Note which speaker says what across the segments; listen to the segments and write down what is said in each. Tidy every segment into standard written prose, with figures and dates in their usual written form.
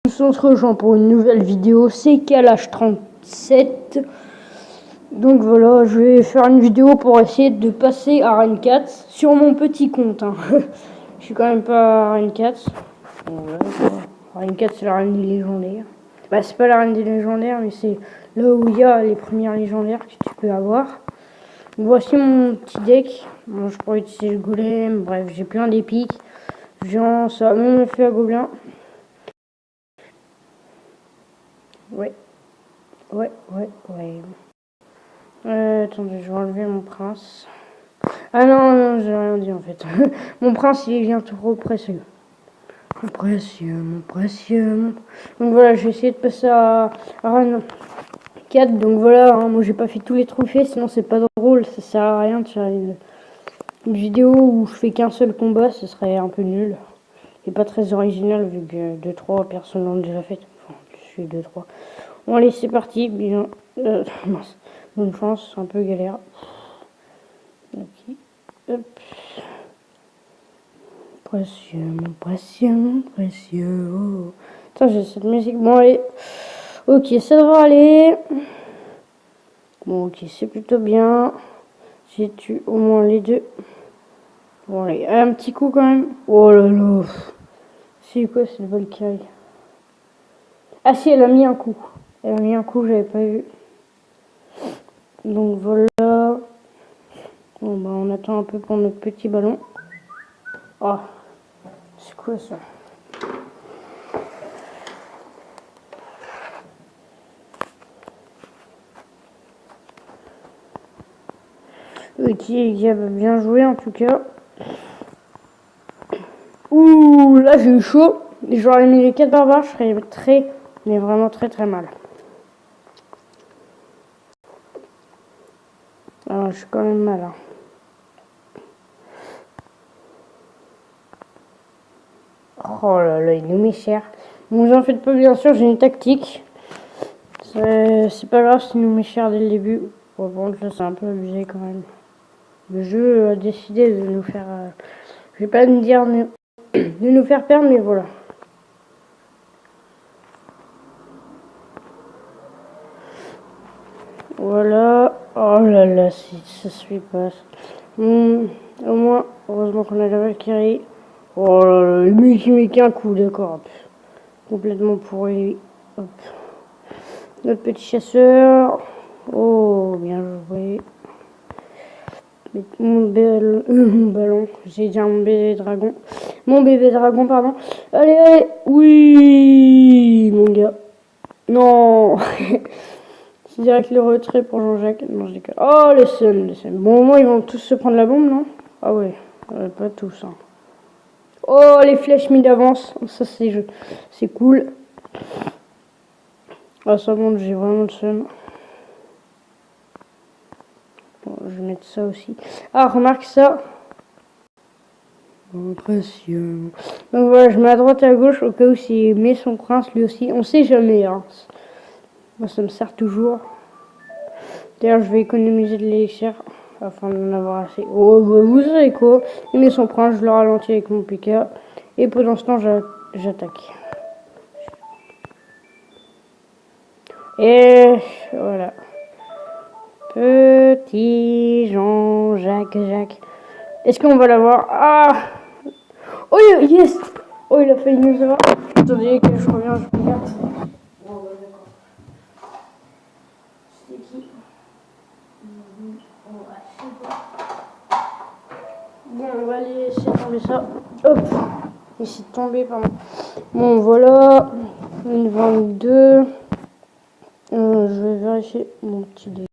Speaker 1: On se rejoint pour une nouvelle vidéo, c'est Kalash37. Donc voilà, je vais faire une vidéo pour essayer de passer à Reign 4 sur mon petit compte. Je suis quand même pas à Reign 4. Bon, voilà, Reign 4 c'est la reine des légendaires. Bah c'est pas la reine des légendaires, mais c'est là où il y a les premières légendaires que tu peux avoir. Donc, voici mon petit deck. Bon, je pourrais utiliser le golem, bref, j'ai plein d'épiques. Genre, ça a même fait à gobelin. Ouais. Attendez, je vais enlever mon prince. Ah non, j'ai rien dit en fait. Mon prince, il vient trop précieux. Mon précieux. Donc voilà, je vais essayer de passer à Reign 4. Donc voilà, moi j'ai pas fait tous les trophées, sinon c'est pas drôle. Ça sert à rien de faire une vidéo où je fais qu'un seul combat, ce serait un peu nul. Et pas très original vu que 2-3 personnes l'ont déjà fait. Enfin, je suis 2-3. Bon allez, c'est parti. Bien. Mince. Bonne chance, un peu galère. Ok. Hop. Précieux. Oh. Attends, j'ai cette musique. Bon, allez. Ok, ça devrait aller. Bon, ok, c'est plutôt bien. J'ai tué au moins les deux. Bon, allez, un petit coup quand même. Oh là là. C'est quoi cette Valkyrie? Ah si, elle a mis un coup. Elle a mis un coup, j'avais pas vu. Donc voilà. Bon, bah, on attend un peu pour notre petit ballon. Oh, c'est quoi ça? Ok, les gars, bien joué en tout cas. Ouh, là j'ai eu chaud. J'aurais mis les 4 barbares, je serais mais vraiment très mal. Alors, je suis quand même mal. Oh là là, il nous met cher. Ne vous en faites pas, bien sûr, j'ai une tactique. C'est pas grave s'il nous met cher dès le début. Bon, là, c'est un peu abusé quand même. Le jeu a décidé de nous faire. Je vais pas me dire de nous faire perdre, mais voilà. Voilà. Oh là là, si ça se fait pas. Au moins, heureusement qu'on a la Valkyrie. Oh là là, le mec il met qu'un coup, d'accord. Complètement pourri. Hop. Notre petit chasseur. Oh, bien joué. Mon ballon. J'ai dit mon bébé dragon. Mon bébé dragon, pardon. Allez. Oui, mon gars. Non. C'est direct le retrait pour Jean-Jacques. Non, je déconne. Oh, les Suns. Bon, au moins, ils vont tous se prendre la bombe, non? Ah ouais. Pas tous, hein. Oh, les flèches mis d'avance. Ça, c'est cool. Ah, ça monte, j'ai vraiment le seum. Bon, je vais mettre ça aussi. Ah, remarque ça. Oh, précieux. Donc voilà, je mets à droite et à gauche au cas où s'il met son prince lui aussi. On sait jamais, hein. Moi, ça me sert toujours. D'ailleurs, je vais économiser de l'élixir afin d'en avoir assez. Oh, bah, vous savez quoi? Il met son prince, je le ralentis avec mon PK. Et pendant ce temps, j'attaque. Et voilà. Petit Jean-Jacques. Est-ce qu'on va l'avoir? Ah! Oh yes! Oh, il a failli nous avoir. Attendez, que je reviens, je regarde. Oh, ouais, d'accord. C'était qui? Bon, on va aller laisser tomber ça. Hop! Laisser tomber, pardon. Bon, voilà. Une 22. Je vais vérifier mon petit deck.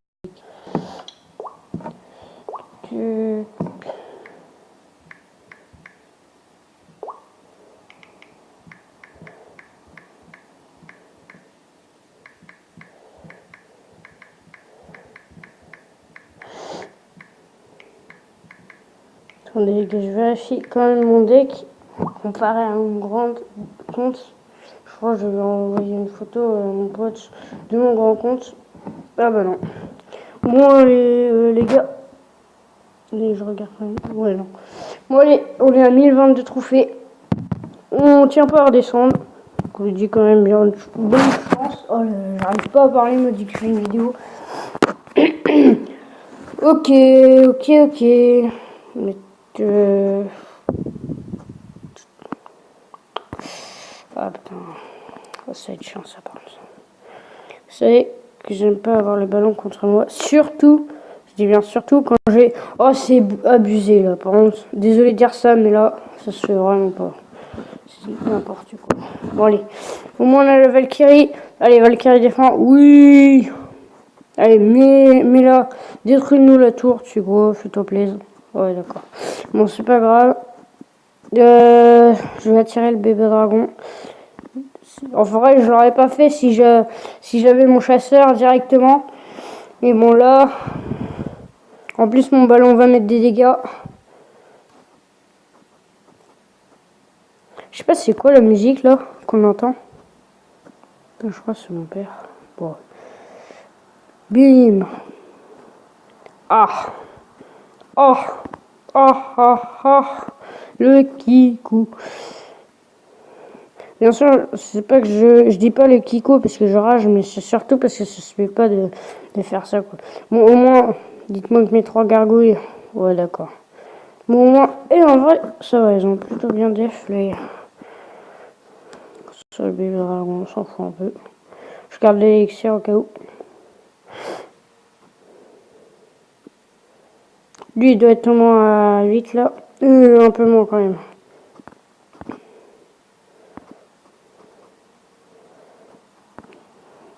Speaker 1: Attendez, que je vérifie quand même mon deck comparé à mon grand compte. Je crois que je vais envoyer une photo à mon pote de mon grand compte. Ah bah non. Bon, les gars. Je regarde quand même. Ouais, non. Bon, allez, on est à 1022 trophées. On tient pas à redescendre. je vous dis quand même bien bonne chance. Oh là, j'arrive pas à parler, me dit que je fais une vidéo. Ok. Mais ah putain, oh, ça va être chiant ça par contre. Vous savez que j'aime pas avoir le ballon contre moi. Surtout, je dis bien surtout quand j'ai... Oh c'est abusé là par contre. Désolé de dire ça mais là, ça se fait vraiment pas. C'est n'importe quoi. Bon allez, au moins on a la Valkyrie. Allez, Valkyrie défend. Oui. Allez, mais là, détruis-nous la tour, tu gros, fais-toi plaisir. Ouais, d'accord. Bon, c'est pas grave. Je vais attirer le bébé dragon. En vrai, je l'aurais pas fait si j'avais mon chasseur directement. Mais bon, là, en plus, mon ballon va mettre des dégâts. Je sais pas c'est quoi la musique là qu'on entend. Je crois que c'est mon père. Bon. Bim. Ah. Oh. Oh. Oh. Oh. Le kikou. Bien sûr, c'est pas que je dis pas le kiko parce que je rage, mais c'est surtout parce que ça se fait pas de faire ça quoi. Bon, au moins, dites-moi que mes 3 gargouilles. Ouais, d'accord. Bon, au moins, et en vrai, ça va, ils ont plutôt bien def les. Sur le bébé dragon, on s'en fout un peu. Je garde l'élixir au cas où. Lui, il doit être au moins à 8 là. Un peu moins quand même.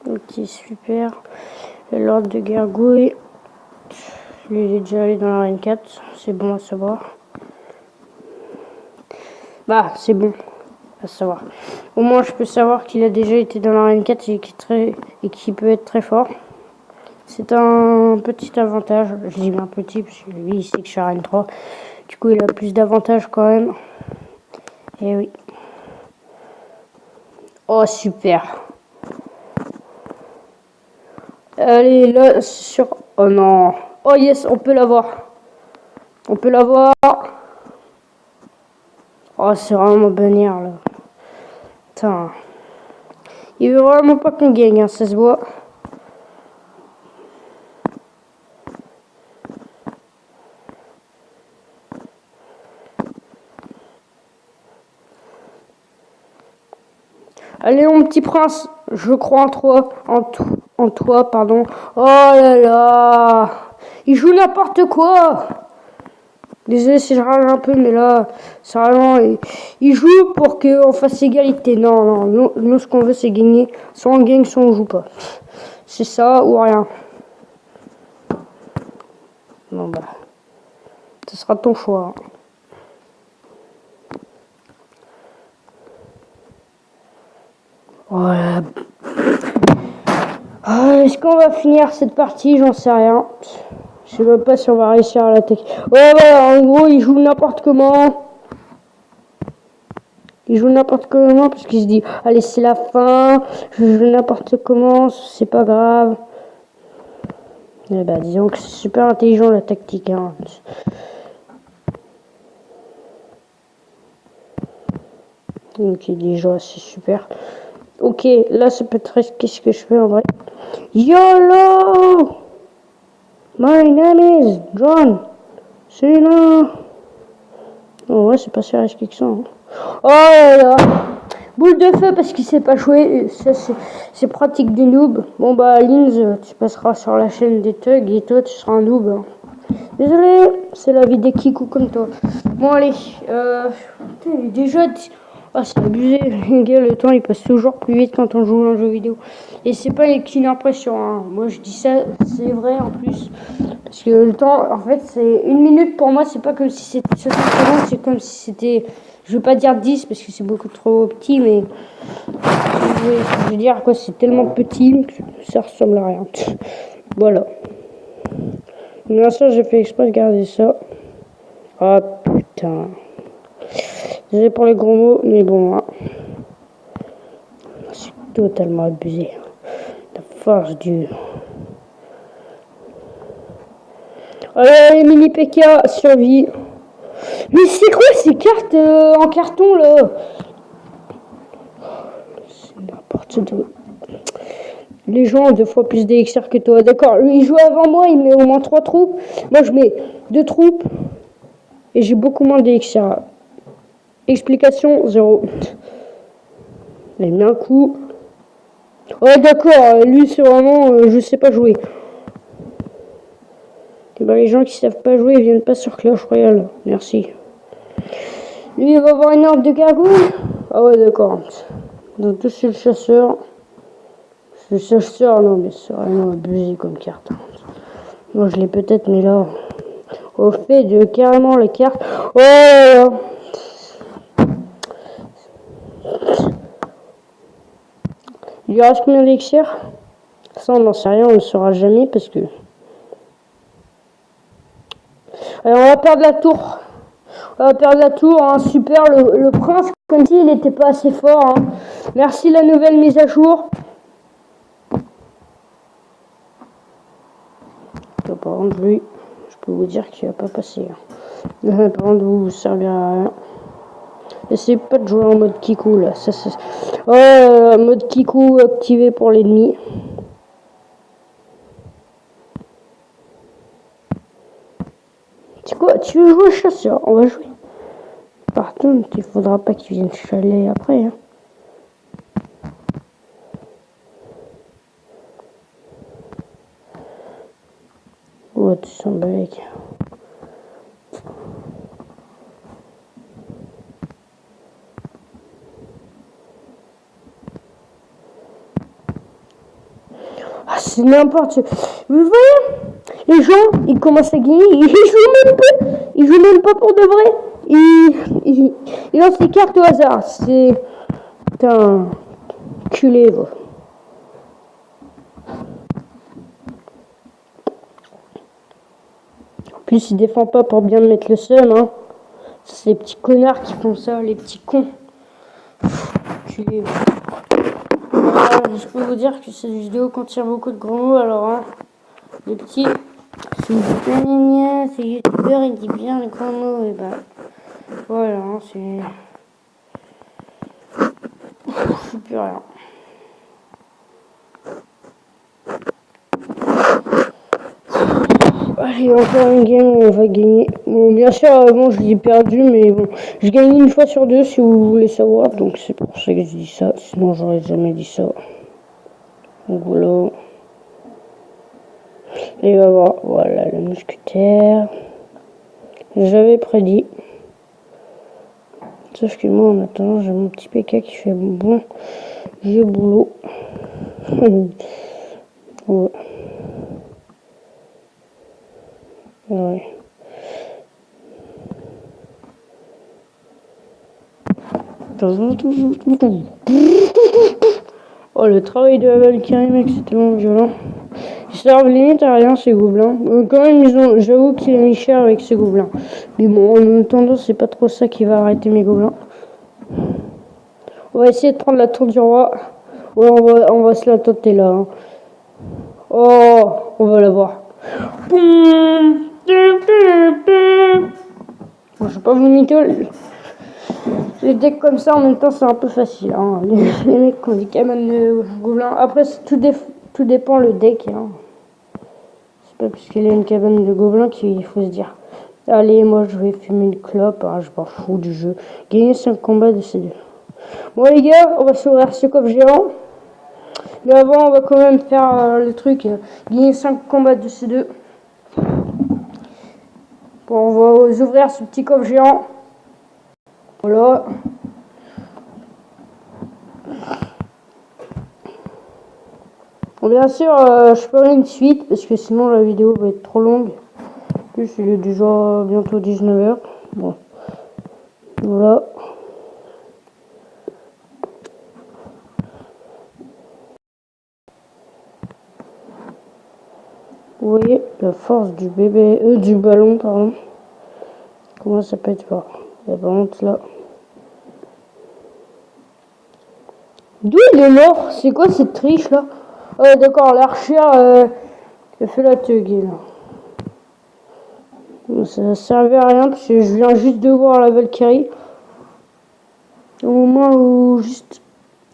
Speaker 1: Ok, super. L'ordre de gargouille. Lui, il est déjà allé dans l'arène 4. C'est bon à savoir. Bah, c'est bon à savoir. Au moins, je peux savoir qu'il a déjà été dans l'arène 4 et qu'il peut être très fort. C'est un petit avantage. Je dis bien petit parce que lui, il sait que je suis arène 3. Du coup, il a plus d'avantages quand même. Et oui. Oh, super. Allez, là, c'est sûr. Oh non. Oh yes, on peut l'avoir. On peut l'avoir. Oh, c'est vraiment bannière là. Putain. Il veut vraiment pas qu'on gagne, hein, ça se voit. Allez mon petit prince, je crois en toi, pardon. Oh là là, il joue n'importe quoi. Désolé si je râle un peu, mais là, c'est vraiment, il joue pour qu'on fasse égalité. Non, nous ce qu'on veut c'est gagner. Soit on gagne, soit on joue pas. C'est ça ou rien. Non bah, ce sera ton choix. Voilà. Est-ce qu'on va finir cette partie? J'en sais rien. Je sais même pas si on va réussir à l'attaquer. Ouais, voilà, en gros, il joue n'importe comment. Il joue n'importe comment parce qu'il se dit, allez, c'est la fin. Je joue n'importe comment, c'est pas grave. Eh ben, disons que c'est super intelligent la tactique. Hein. Ok, déjà, c'est super. Ok, là, c'est peut-être qu'est-ce que je fais en vrai. YOLO! My name is John. C'est là. Oh ouais, c'est pas si risqué que ça. Hein. Oh là là. Boule de feu parce qu'il sait pas jouer. Ça, c'est pratique des noobs. Bon bah, Linz, tu passeras sur la chaîne des thugs et toi, tu seras un noob. Hein. Désolé, c'est la vie des kikous comme toi. Bon, allez. Putain, il est déjà... Ah, c'est abusé. Les gars, le temps, il passe toujours plus vite quand on joue à un jeu vidéo. Et c'est pas une impression. Hein. Moi, je dis ça, c'est vrai en plus. Parce que le temps, en fait, c'est 1 minute pour moi. C'est pas comme si c'était 60 secondes. C'est comme si c'était... Je veux pas dire 10 parce que c'est beaucoup trop petit, mais... Je veux dire, quoi, c'est tellement petit que ça ressemble à rien. Voilà. Bien sûr, j'ai fait exprès de garder ça. Ah, putain. Désolé pour les gros mots, mais bon, hein. C'est totalement abusé. La force du... Allez, mini PK, survie. Mais c'est quoi ces cartes en carton, là? Les gens ont 2 fois plus d'élixir que toi. D'accord, lui il joue avant moi, il met au moins 3 troupes. Moi je mets 2 troupes et j'ai beaucoup moins d'élixir. Explication 0. Il a mis un coup. Ouais d'accord, lui c'est vraiment je sais pas jouer. Et ben, les gens qui savent pas jouer ils viennent pas sur Clash Royale. Merci. Lui il va avoir une arme de gargouille. Ah ouais d'accord. Donc tout c'est le chasseur. Le chasseur non mais c'est vraiment abusé comme carte. Moi je l'ai peut-être mais là. Au fait de carrément la carte. Oh là là. Il lui reste combien d'élixir? Ça on n'en sait rien, on ne le saura jamais parce que. Alors on va perdre la tour. On va perdre la tour, hein. Super, le prince, comme si il n'était pas assez fort. Hein. Merci la nouvelle mise à jour. Par contre, lui, je peux vous dire qu'il va pas passer. Hein. Par contre, vous servira à rien. Essayez pas de jouer en mode Kikou là. Ça, mode Kikou activé pour l'ennemi. C'est quoi? Tu veux jouer au chasseur? On va jouer. Par contre, il faudra pas qu'il vienne chaler après. Hein. Ouais, tu sens balèque. Ah, c'est n'importe quoi. Vous voyez? Les gens, ils commencent à gagner, ils jouent même pas pour de vrai. Ils lancent les cartes au hasard. C'est un culé, va. En plus, ils défendent pas pour bien mettre le seum, hein. C'est les petits connards qui font ça, les petits cons. Culé. Je peux vous dire que cette vidéo contient beaucoup de gros mots, alors hein, les petits, si vous dites c'est youtubeur, il dit bien les gros mots, et bah voilà, hein, c'est. Je suis plus rien. Allez, encore une game, on va gagner. Bon, bien sûr, avant je l'ai perdu, mais bon, je gagne une fois sur 2 si vous voulez savoir, donc c'est pour ça que je dis ça, sinon j'aurais jamais dit ça. Donc voilà. Et voilà le mousquetaire. J'avais prédit. Sauf que moi, en attendant, j'ai mon petit PK qui fait bon vieux boulot. Ouais. Ouais. Oh, le travail de la Valkyrie, mec, c'est tellement violent. Ils servent limite à rien, ces gobelins. Quand même, j'avoue qu'il a mis cher avec ces gobelins. Mais bon, en même temps, c'est pas trop ça qui va arrêter mes gobelins. On va essayer de prendre la tour du roi. Ouais, on va se la tenter là. Hein. Oh, on va la voir. Bon, je vais pas vous mytho. Les decks comme ça, en même temps, c'est un peu facile. Hein. Les mecs qui ont des cabanes de gobelins. Après, tout dépend le deck. Hein. C'est pas parce qu'il y a une cabane de gobelins qu'il faut se dire allez, moi je vais fumer une clope. Hein, je m'en fous du jeu. Gagner 5 combats de ces deux. Bon, les gars, on va s'ouvrir ce coffre géant. Mais avant, on va quand même faire le truc. Gagner 5 combats de ces deux. Bon, on va ouvrir ce petit coffre géant. Voilà. Bon, bien sûr, je ferai une suite parce que sinon la vidéo va être trop longue. En plus, il est déjà bientôt 19h. Bon. Voilà. Vous voyez la force du bébé, du ballon, pardon. Comment ça peut être fort? La bande là. D'où il est mort? C'est quoi cette triche là? Oh d'accord, l'archère qui a fait la teugée là. Ça servait à rien parce que je viens juste de voir la Valkyrie. Au moment où juste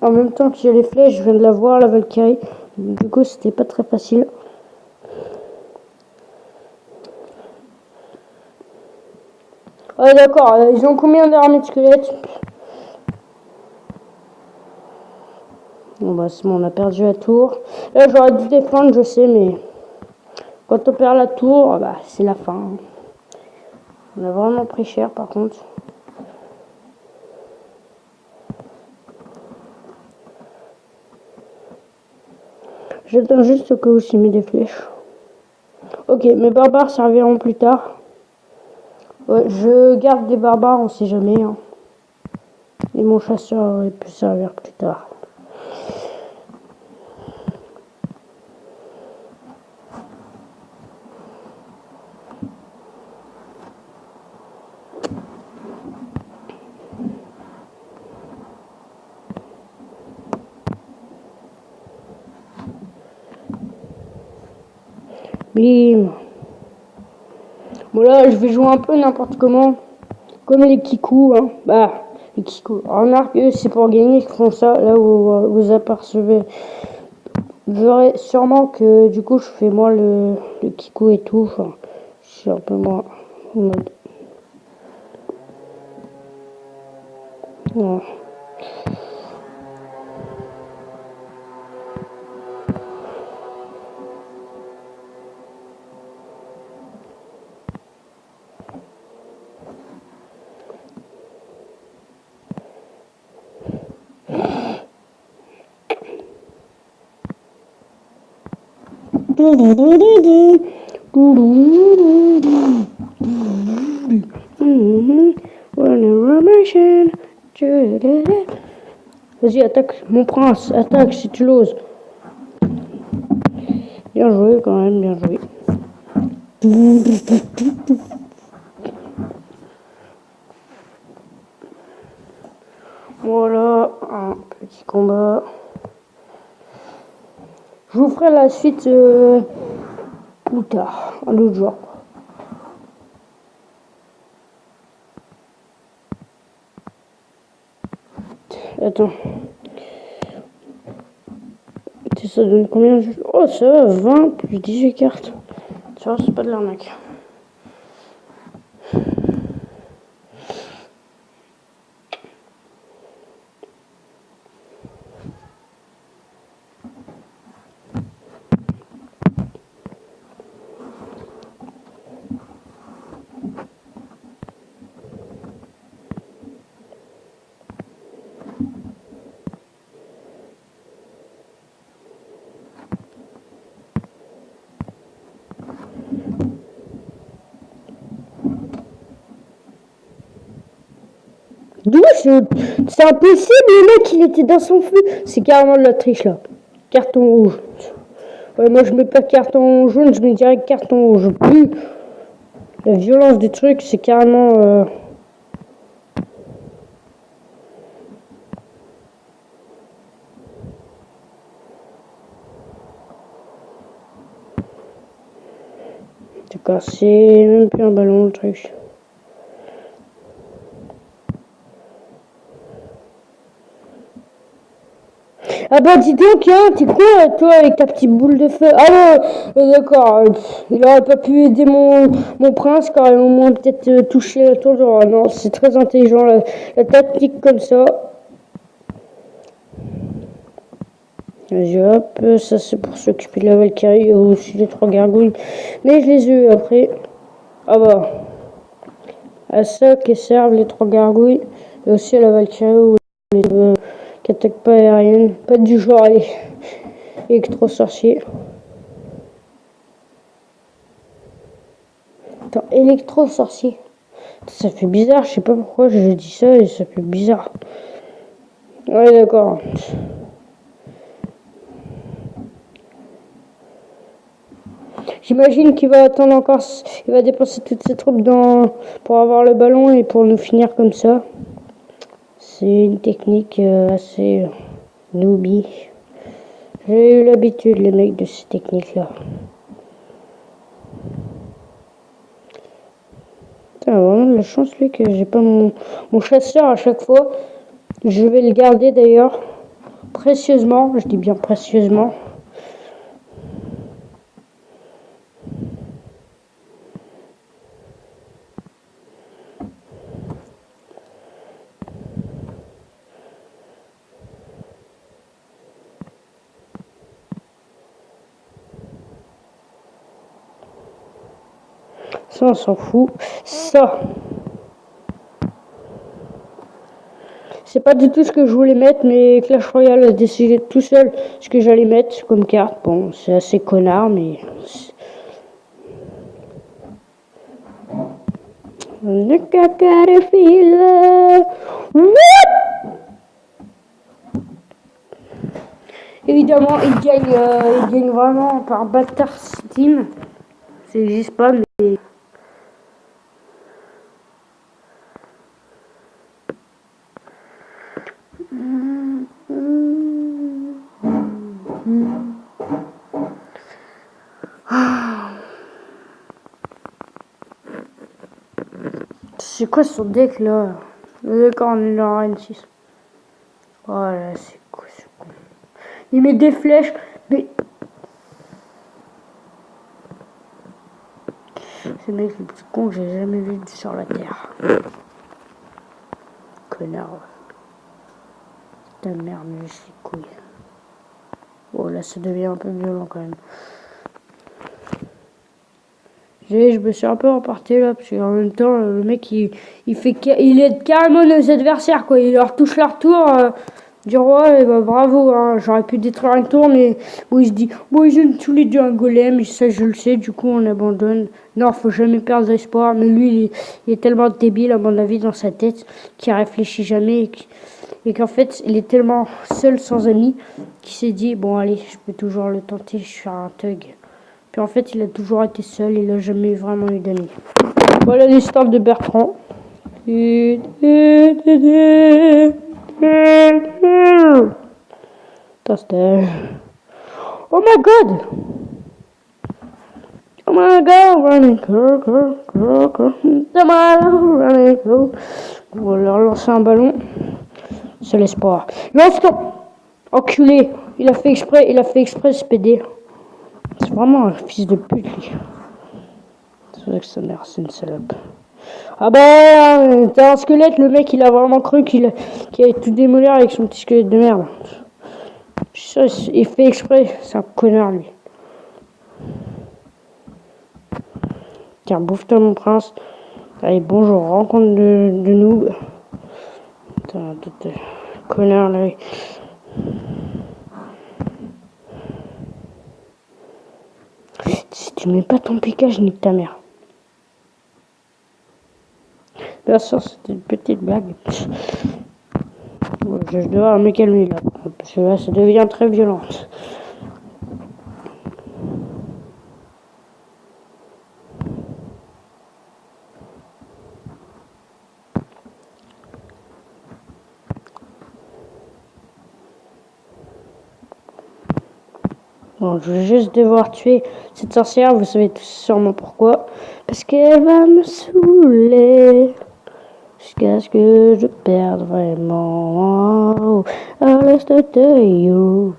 Speaker 1: En même temps que j'ai les flèches, je viens de la voir, la Valkyrie. Du coup, c'était pas très facile. Ouais, d'accord. Ils ont combien d'armées de squelettes? Bon, bah, c'est bon, on a perdu la tour. Là, j'aurais dû défendre, je sais, mais quand on perd la tour, bah, c'est la fin. On a vraiment pris cher, par contre. J'attends juste que vous s'y met des flèches. Ok, mes barbares serviront plus tard. Ouais, je garde des barbares, on sait jamais. Hein. Et mon chasseur aurait pu servir plus tard. Bim. Bon là, je vais jouer un peu n'importe comment. Comme les kikus. Hein. Bah, les kikus. Remarque, eux, c'est pour gagner qu'ils font ça. Là, vous apercevez. Vous verrez sûrement que du coup, je fais moi le kiku et tout. Enfin, je suis un peu moins en mode. Ouais. Vas-y, attaque, mon prince, attaque si tu l'oses. Bien joué quand même, bien joué. Voilà, un petit combat. Je vous ferai la suite plus tard, un autre jour. Attends. Ça donne combien? Oh, ça va, 20 plus 18 cartes. Ça va, c'est pas de l'arnaque. D'où c'est impossible, le mec il était dans son feu. C'est carrément de la triche là. Carton rouge. Ouais, moi je mets pas carton jaune, je mets direct carton rouge. Plus la violence des trucs, c'est carrément. C'est cassé, même plus un ballon le truc. Ah bah dis donc, hein, t'es quoi toi avec ta petite boule de feu? Ah non, d'accord, il aurait pas pu aider mon prince car il aurait au moins peut-être touché la tour. Ah non, c'est très intelligent la tactique comme ça. Vas-y hop, ça c'est pour s'occuper de la Valkyrie, il y a aussi les 3 gargouilles. Mais je les ai eu après. Ah bah, à ça qui servent les 3 gargouilles, et aussi à la Valkyrie ou les qui attaquent pas aérienne, pas du genre électro-sorcier. Attends, électro-sorcier. Ça fait bizarre, je sais pas pourquoi je dis ça et ça fait bizarre. Ouais, d'accord. J'imagine qu'il va attendre encore, il va dépenser toutes ses troupes pour avoir le ballon et pour nous finir comme ça. C'est une technique assez noobie. J'ai eu l'habitude, les mecs, de ces techniques-là. Putain, vraiment de la chance, lui, que j'ai pas mon chasseur à chaque fois. Je vais le garder d'ailleurs. précieusement, je dis bien précieusement. Ça, on s'en fout. Ça, c'est pas du tout ce que je voulais mettre, mais Clash Royale a décidé tout seul ce que j'allais mettre comme carte. Bon, c'est assez connard, mais... Look, I got a feeling. What? Évidemment, il gagne vraiment par bâtard Steam. Ça n'existe pas, mais... C'est quoi son deck là? D'accord, on est dans la N6. Voilà, c'est quoi ce con? Il met des flèches, mais... C'est le mec le plus con que j'ai jamais vu sur la terre. Connard. Ta merde, mais je suis couille. Bon, là, ça devient un peu violent quand même. Je me suis un peu emporté là, parce qu'en même temps, le mec, il aide carrément nos adversaires, quoi. Il leur touche leur tour du roi, et bah bravo, hein. J'aurais pu détruire un tour, mais où il se dit, bon, ils ont tous les deux un golem, et ça, je le sais, du coup, on abandonne. Non, faut jamais perdre d'espoir, mais lui, il est tellement débile, à mon avis, dans sa tête, qu'il réfléchit jamais, et qu'en fait, il est tellement seul, sans amis, qu'il s'est dit, bon, allez, je peux toujours le tenter, je suis un thug. Puis en fait, il a toujours été seul, il n'a jamais vraiment eu d'amis. Voilà l'histoire de Bertrand. Oh my god! Oh my god, running girl. On va leur lancer un ballon. C'est l'espoir. L'instant! Enculé! Il a fait exprès ce PD. C'est vraiment un fils de pute, lui. C'est vrai que sa mère, c'est une salope. Ah bah, t'as un squelette, le mec, il a vraiment cru qu'il allait tout démolir avec son petit squelette de merde. Je suis sûr, il fait exprès, c'est un connard, lui. Tiens, bouffe-toi, mon prince. Allez, bonjour, rencontre de noob. Putain, tout connard, là. Si tu mets pas ton piquage, nique ta mère. Bien sûr, c'était une petite blague. Bon, je dois me calmer là, parce que là, ça devient très violent. Bon, je vais juste devoir tuer cette sorcière, vous savez sûrement pourquoi. Parce qu'elle va me saouler. Jusqu'à ce que je perde vraiment. I reste de you.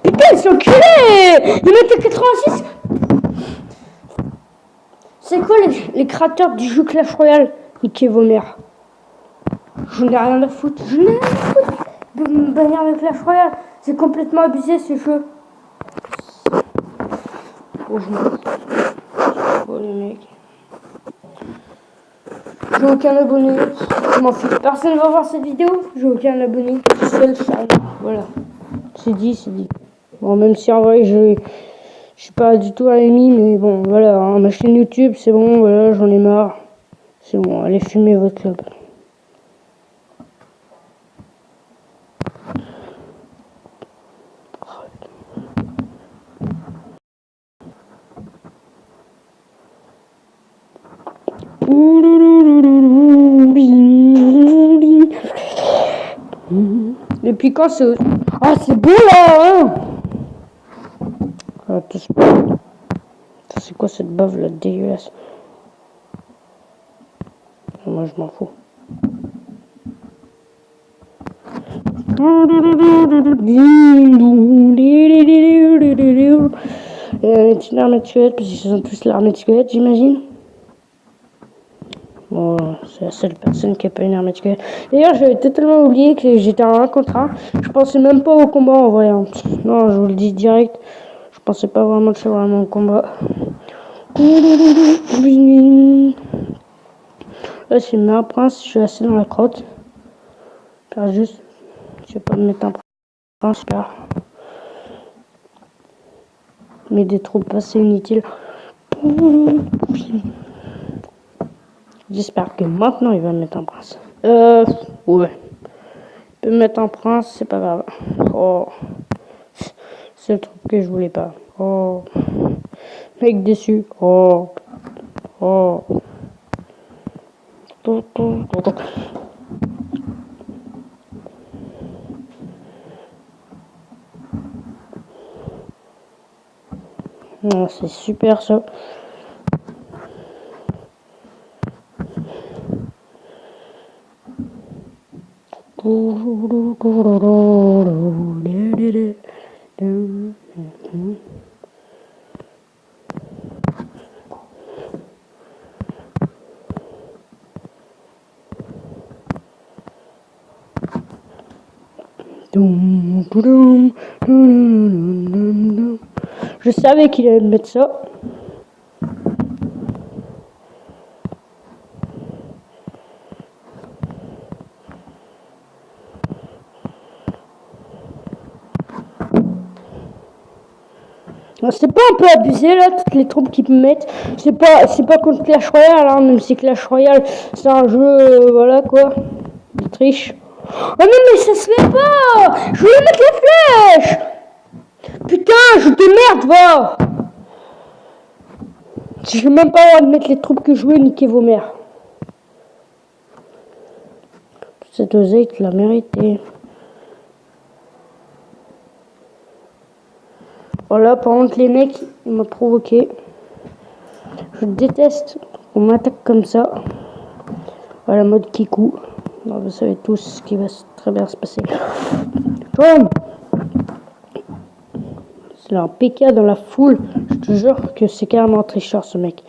Speaker 1: Putain, ils sont enculés! Il mettait 86! C'est quoi les créateurs du jeu Clash Royale? Niquez vos mères. Je n'ai rien à foutre. Je n'ai rien à foutre de me bannir avec Clash Royale. C'est complètement abusé ce jeu. Oh, je m'en fous. Oh les mecs. J'ai aucun abonné. Je m'en fiche. Personne va voir cette vidéo. J'ai aucun abonné. Seul ça. Voilà. C'est dit, c'est dit. Bon, même si en vrai je suis pas du tout un ami, mais bon, voilà. Hein, ma chaîne YouTube, c'est bon. Voilà, j'en ai marre. C'est bon. Allez fumer votre club. Depuis quand c'est... Ah, c'est beau là, hein. Ah, c'est quoi cette bave là, dégueulasse. moi je m'en fous. Une armée de squelettes, parce qu'ils sont tous l'armée de squelettes, j'imagine. Bon, c'est la seule personne qui a pas une armée de squelettes. D'ailleurs, j'avais totalement oublié que j'étais en 1 contre 1. Je pensais même pas au combat en vrai. Hein. Non, je vous le dis direct. Je pensais pas vraiment que c'est vraiment un combat. Là, c'est un prince, je suis assis dans la crotte. Faire juste, je vais pas me mettre un prince, là. Mais des troupes assez inutiles. J'espère que maintenant il va me mettre un prince. Ouais. Il peut me mettre un prince, c'est pas grave. Oh. C'est le truc que je voulais pas. Oh. Mec déçu. Oh. Oh. Non, c'est super ça. Je savais qu'il allait me mettre ça. C'est pas un peu abusé là, toutes les troupes qu'ils me mettent. C'est pas contre Clash Royale, hein, même si Clash Royale c'est un jeu, voilà quoi, de triche. Oh non mais ça se fait pas. Je voulais mettre les flèches. Putain, je te merde, va. Si j'ai même pas le droit de mettre les troupes que je veux, niquez vos mères. Cette oseille, tu l'as mérité. Voilà, par contre, les mecs, ils m'ont provoqué. Je déteste qu'on m'attaque comme ça. À la mode Kikou. Alors, vous savez tous ce qui va très bien se passer. Tom, c'est un PK dans la foule. Je te jure que c'est carrément un tricheur, ce mec.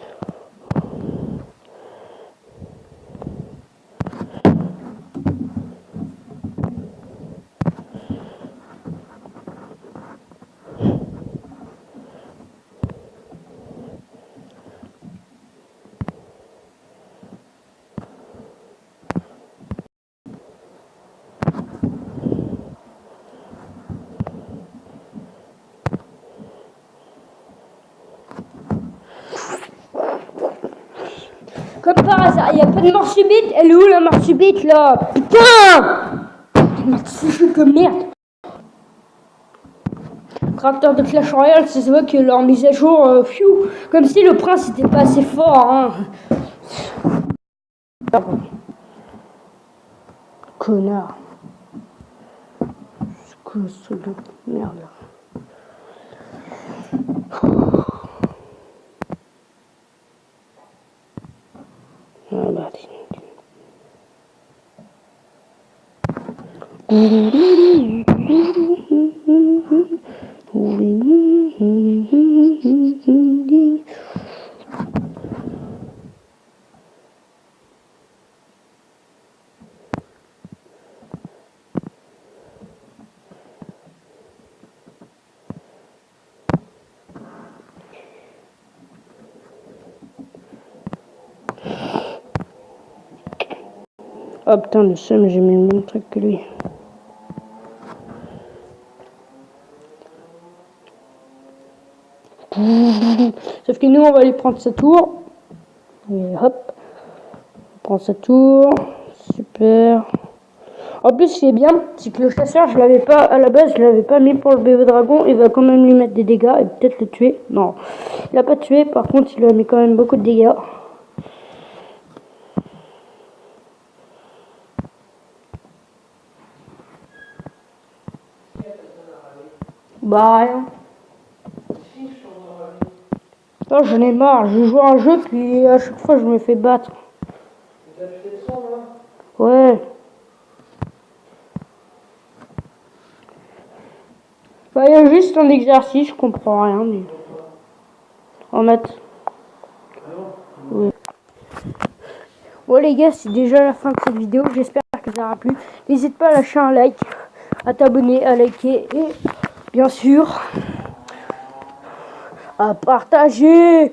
Speaker 1: Comme par hasard, il n'y a pas de mort subite. Elle est où la mort subite là? Putain! C'est jeu de merde. Créateur de Clash Royale, ça se voit que leur mise à jour, comme si le prince était pas assez fort. Hein. Connard. C'est quoi ce truc de merde là? Ah bah, oh putain, le seum, j'ai mis le même truc que lui. Sauf que nous, on va aller prendre sa tour. Et hop, on prend sa tour. Super. En plus, ce qui est bien, c'est que le chasseur, je l'avais pas, à la base, je l'avais pas mis pour le bébé dragon. Il va quand même lui mettre des dégâts et peut-être le tuer. Non, il a pas tué, par contre, il lui a mis quand même beaucoup de dégâts. Bah, rien. Oh, j'en ai marre, je joue à un jeu, puis à chaque fois, je me fais battre. Ouais. Bah, il y a juste un exercice, je comprends rien. Mais... En maths. Ouais. Bon les gars, c'est déjà la fin de cette vidéo. J'espère que ça aura plu. N'hésite pas à lâcher un like, à t'abonner, à liker et bien sûr à partager.